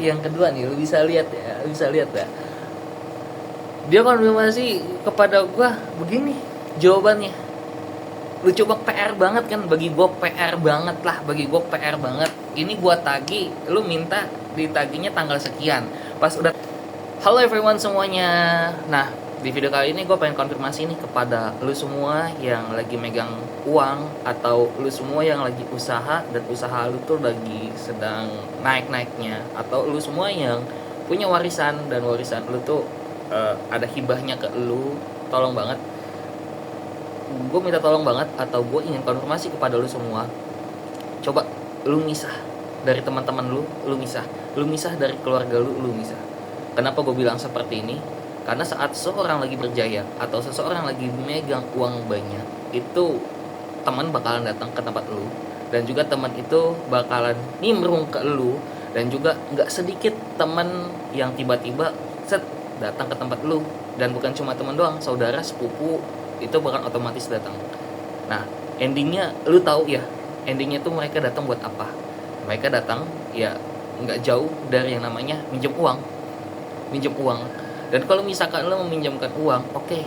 Yang kedua nih, lu bisa lihat ya, dia konfirmasi kepada gua begini jawabannya. Lu coba PR banget kan, bagi gua PR banget lah, ini gua tagih, lu minta ditaginya tanggal sekian, pas udah. Halo everyone semuanya. Nah, di video kali ini gue pengen konfirmasi nih kepada lu semua yang lagi megang uang, atau lu semua yang lagi usaha dan usaha lu tuh lagi sedang naik-naiknya, atau lu semua yang punya warisan dan warisan lu tuh ada hibahnya ke lu. Tolong banget, gue minta tolong banget, atau gue ingin konfirmasi kepada lu semua, coba lu misah dari teman-teman lu misah dari keluarga lu misah. Kenapa gue bilang seperti ini? Karena saat seseorang lagi berjaya atau seseorang lagi megang uang banyak, itu teman bakalan datang ke tempat lu, dan juga teman itu bakalan nimbrung ke lu, dan juga nggak sedikit teman yang tiba-tiba datang ke tempat lu, dan bukan cuma teman doang, saudara, sepupu itu bakal otomatis datang. Nah, endingnya lu tahu ya, endingnya tuh mereka datang buat apa? Mereka datang ya nggak jauh dari yang namanya minjem uang. Dan kalau misalkan lo meminjamkan uang, oke,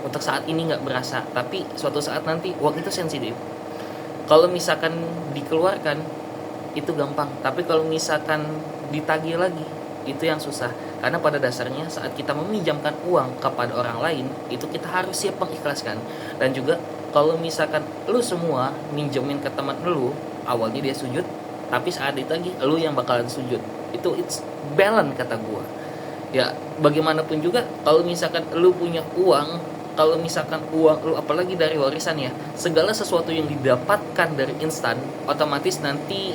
untuk saat ini nggak berasa, tapi suatu saat nanti uang itu sensitif. Kalau misalkan dikeluarkan itu gampang, tapi kalau misalkan ditagih lagi itu yang susah. Karena pada dasarnya saat kita meminjamkan uang kepada orang lain, itu kita harus siap mengikhlaskan. Dan juga kalau misalkan lu semua minjemin ke teman lu, awalnya dia sujud, tapi saat ditagih lu yang bakalan sujud. Itu it's balance kata gua. Ya bagaimanapun juga, kalau misalkan lu punya uang, kalau misalkan uang lu apalagi dari warisan ya, segala sesuatu yang didapatkan dari instan, otomatis nanti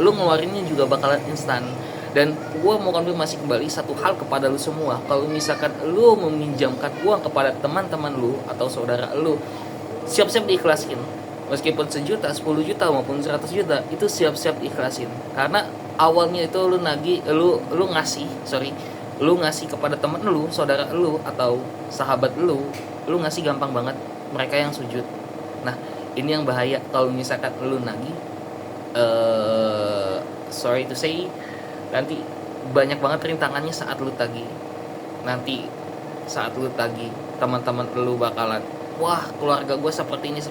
lu ngeluarinnya juga bakalan instan. Dan gue mau konfirmasi kembali satu hal kepada lu semua, kalau misalkan lu meminjamkan uang kepada teman-teman lu atau saudara lu, siap-siap diikhlasin. Meskipun 1 juta, 10 juta maupun 100 juta, itu siap-siap diikhlasin. Karena awalnya itu lu ngasih kepada temen lu, saudara lu, atau sahabat lu ngasih gampang banget, mereka yang sujud. Nah, ini yang bahaya kalau misalkan lu nagih, sorry to say, nanti banyak banget rintangannya saat lu tagih. Nanti saat lu tagih, teman-teman lu bakalan, wah keluarga gue seperti ini.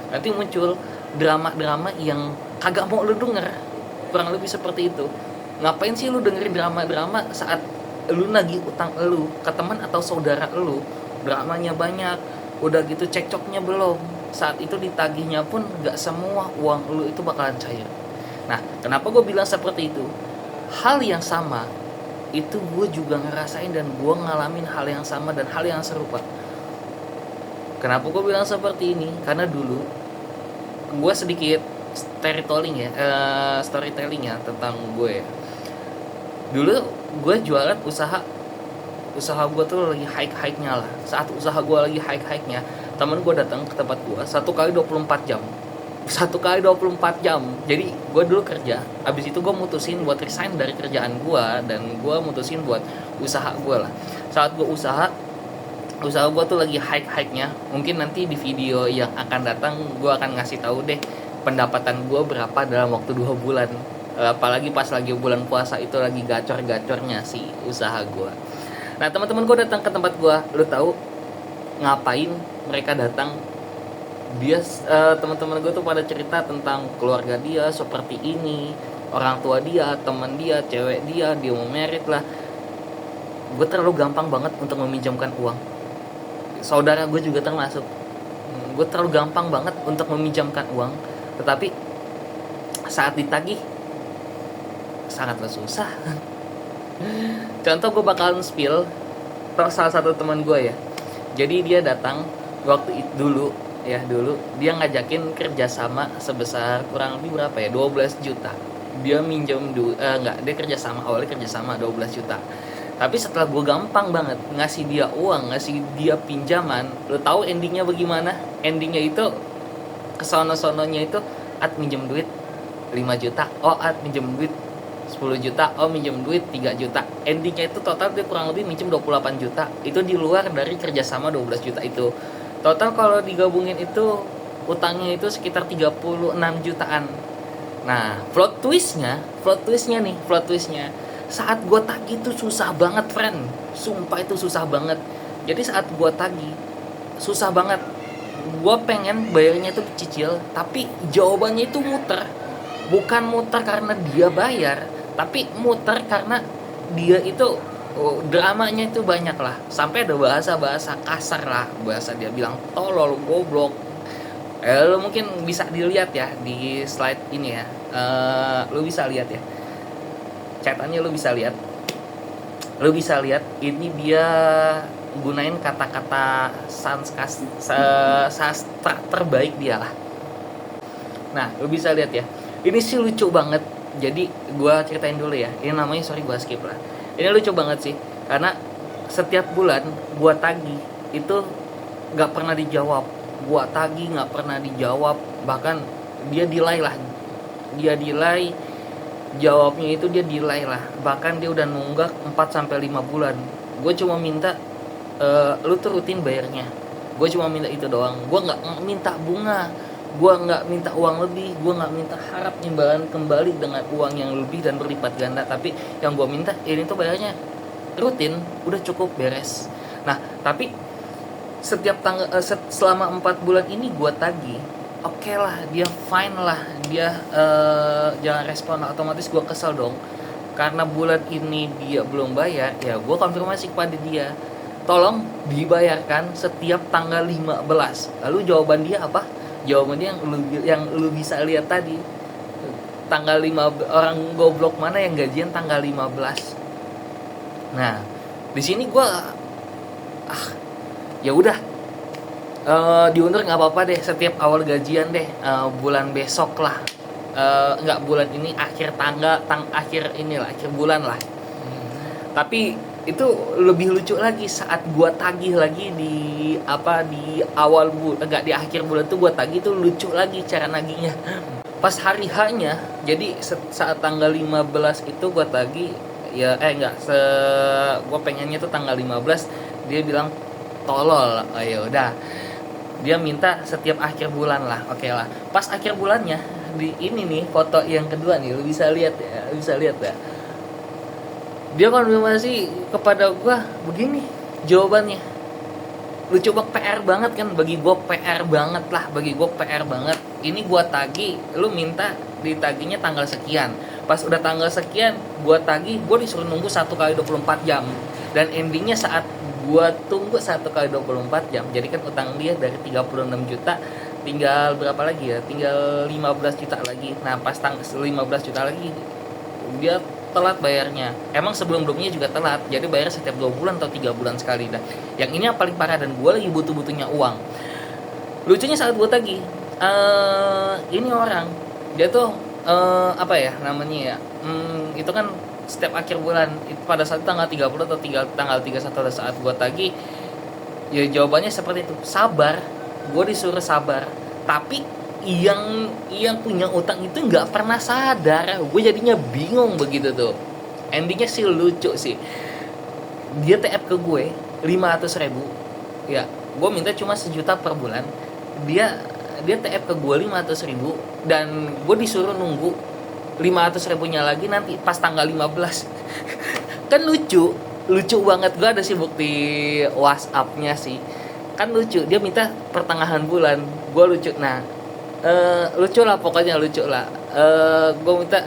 Nanti muncul drama-drama yang kagak mau lu denger, kurang lebih seperti itu. Ngapain sih lu dengerin drama-drama saat lu nagih utang lu ke teman atau saudara lu? Dramanya banyak, udah gitu cekcoknya belum. Saat itu ditagihnya pun gak semua uang lu itu bakalan cair. Nah, kenapa gue bilang seperti itu? Hal yang sama itu gue juga ngerasain, dan gue ngalamin hal yang sama dan hal yang serupa. Kenapa gue bilang seperti ini? Karena dulu gue sedikit storytelling ya tentang gue. Dulu gue jualan usaha gue tuh lagi high-nya lah. Saat usaha gue lagi high-nya, teman gue datang ke tempat gue 1 kali 24 jam. Jadi gue dulu kerja, abis itu gue mutusin buat resign dari kerjaan gue, dan gue mutusin buat usaha gue lah. Saat gue usaha gue tuh lagi high-nya. Mungkin nanti di video yang akan datang gue akan ngasih tahu deh pendapatan gue berapa dalam waktu 2 bulan. Apalagi pas lagi bulan puasa itu lagi gacor-gacornya si usaha gue. Nah, teman-teman gue datang ke tempat gue, lu tahu ngapain mereka datang? Dia teman-teman gue tuh pada cerita tentang keluarga dia seperti ini, orang tua dia, teman dia, cewek dia mau merit lah. Gue terlalu gampang banget untuk meminjamkan uang. Saudara gue juga termasuk. Gue terlalu gampang banget untuk meminjamkan uang, tetapi saat ditagih sangatlah susah. Contoh, gue bakalan spill salah satu teman gue ya. Jadi dia datang waktu itu dulu dia ngajakin kerjasama sebesar kurang lebih berapa ya, 12 juta. Dia minjem dia awalnya kerjasama 12 juta. Tapi setelah gue gampang banget ngasih dia uang, ngasih dia pinjaman, lo tahu endingnya bagaimana? Endingnya itu kesono-sononya itu, minjem duit 5 juta, minjem duit 10 juta, minjem duit 3 juta. Endingnya itu total dia kurang lebih minjem 28 juta. Itu di luar dari kerjasama 12 juta itu. Total kalau digabungin itu utangnya itu sekitar 36 jutaan. Nah, plot twistnya saat gue tagih itu susah banget, friend. Sumpah itu susah banget. Jadi saat gue tagih susah banget. Gue pengen bayarnya itu dicicil, tapi jawabannya itu muter. Bukan muter karena dia bayar, tapi muter karena dia itu dramanya itu banyak lah. Sampai ada bahasa kasar lah, bahasa dia bilang tolol, goblok. Lo mungkin bisa dilihat ya di slide ini ya. Lo bisa lihat ya. Catatannya lo bisa lihat ini dia gunain kata-kata sastra terbaik dia lah. Nah, lo bisa lihat ya, ini sih lucu banget. Jadi gua ceritain dulu ya, ini namanya, sorry gua skip lah. Ini lucu banget sih, karena setiap bulan gua tagih itu gak pernah dijawab. Gua tagih gak pernah dijawab, bahkan dia delay, jawabnya itu dia delay lah, bahkan dia udah nunggak 4-5 bulan. Gue cuma minta lu tuh rutin bayarnya, gue cuma minta itu doang. Gue nggak minta bunga, gue nggak minta uang lebih, gue nggak minta harap imbalan kembali dengan uang yang lebih dan berlipat ganda. Tapi yang gue minta ini tuh bayarnya rutin, udah cukup, beres. Nah, tapi setiap selama 4 bulan ini gue tagih, oke lah, dia fine lah, dia jangan respon, otomatis gue kesel dong. Karena bulan ini dia belum bayar, ya gue konfirmasi kepada dia, tolong dibayarkan setiap tanggal 15. Lalu jawaban dia apa? Jawaban dia yang lu bisa lihat tadi. Tanggal 5, orang goblok mana yang gajian tanggal 15. Nah, di sini gue ya udah, diundur nggak apa-apa deh, setiap awal gajian deh, bulan besok lah, nggak bulan ini, akhir akhir bulan lah. Tapi itu lebih lucu lagi saat gua tagih lagi di awal bulan, enggak, di akhir bulan tuh gua tagih tuh lucu lagi cara nagihnya. Pas hari H-nya, jadi saat tanggal 15 itu gua tagih ya, gua pengennya tuh tanggal 15, dia bilang tolol. Oh ya udah, dia minta setiap akhir bulan lah, oke lah. Pas akhir bulannya, di ini nih foto yang kedua nih, lu bisa lihat ya, dia konfirmasi kepada gua begini jawabannya. Lucu banget, PR banget kan, bagi gua PR banget. Ini gua tagih, lu minta ditagihnya tanggal sekian, pas udah tanggal sekian gua tagih, gua disuruh nunggu 1x24 jam, dan endingnya saat gua tunggu 1x24 jam, jadi kan utang dia dari 36 juta tinggal berapa lagi ya, tinggal 15 juta lagi. Nah, pas 15 juta lagi dia telat bayarnya. Emang sebelum-sebelumnya juga telat, jadi bayar setiap 2 bulan atau 3 bulan sekali. Dan yang ini yang paling parah, dan gue lagi butuh-butuhnya uang. Lucunya saat gue tagih, ini orang, dia tuh itu kan setiap akhir bulan, itu pada saat tanggal 30 atau tanggal 31 pada saat gue tagih, ya jawabannya seperti itu, sabar. Gue disuruh sabar, tapi yang punya utang itu nggak pernah sadar. Gue jadinya bingung begitu tuh. Endingnya sih lucu sih. Dia TF ke gue 500.000. Ya, gue minta cuma 1 juta per bulan. Dia TF ke gue 500.000, dan gue disuruh nunggu 500.000-nya lagi nanti pas tanggal 15. Kan lucu banget. Gue ada sih bukti WhatsApp-nya sih. Kan lucu, dia minta pertengahan bulan, gue lucu. Nah, lucu lah, pokoknya lucu lah. Gue minta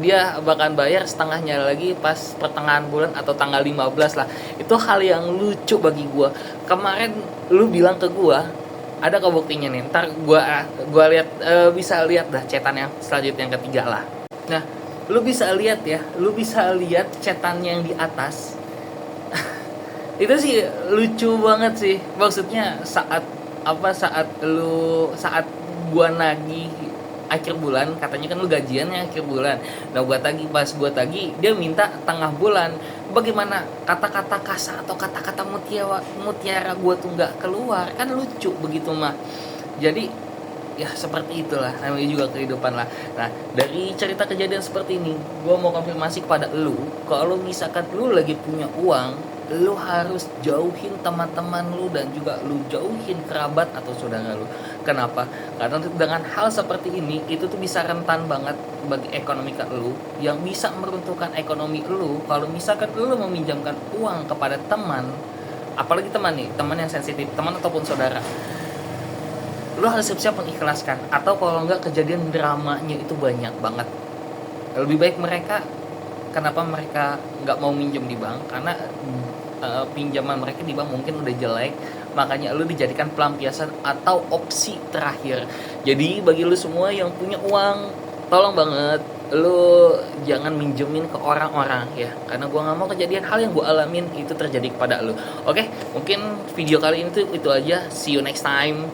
dia bahkan bayar setengahnya lagi pas pertengahan bulan atau tanggal 15 lah. Itu hal yang lucu bagi gue. Kemarin lu bilang ke gue, ada kok buktinya nih, ntar gue lihat, bisa lihat dah cetan yang selanjutnya, yang ketiga lah. Nah, lu bisa lihat cetan yang di atas. Itu sih lucu banget sih, maksudnya saat gua nagih akhir bulan, katanya kan lu gajiannya akhir bulan. Nah, pas gua tagih dia minta tengah bulan. Bagaimana kata-kata kasar atau kata-kata mutiara gua tuh nggak keluar, kan lucu begitu mah. Jadi ya seperti itulah, namanya juga kehidupan lah. Nah, dari cerita kejadian seperti ini, gue mau konfirmasi kepada lu, kalau misalkan lu lagi punya uang, lu harus jauhin teman-teman lu dan juga lu jauhin kerabat atau saudara lu. Kenapa? Karena dengan hal seperti ini itu tuh bisa rentan banget bagi ekonomi lu, yang bisa meruntuhkan ekonomi lu kalau misalkan lu meminjamkan uang kepada teman, apalagi teman nih, teman yang sensitif, teman ataupun saudara. Lo harus siap-siap mengikhlaskan, atau kalau enggak kejadian dramanya itu banyak banget. Lebih baik mereka, kenapa mereka nggak mau minjem di bank, karena pinjaman mereka di bank mungkin udah jelek, makanya lo dijadikan pelampiasan atau opsi terakhir. Jadi bagi lo semua yang punya uang, tolong banget lo jangan minjemin ke orang-orang ya, karena gue nggak mau kejadian hal yang gue alamin itu terjadi kepada lo. Oke, mungkin video kali ini tuh itu aja. See you next time.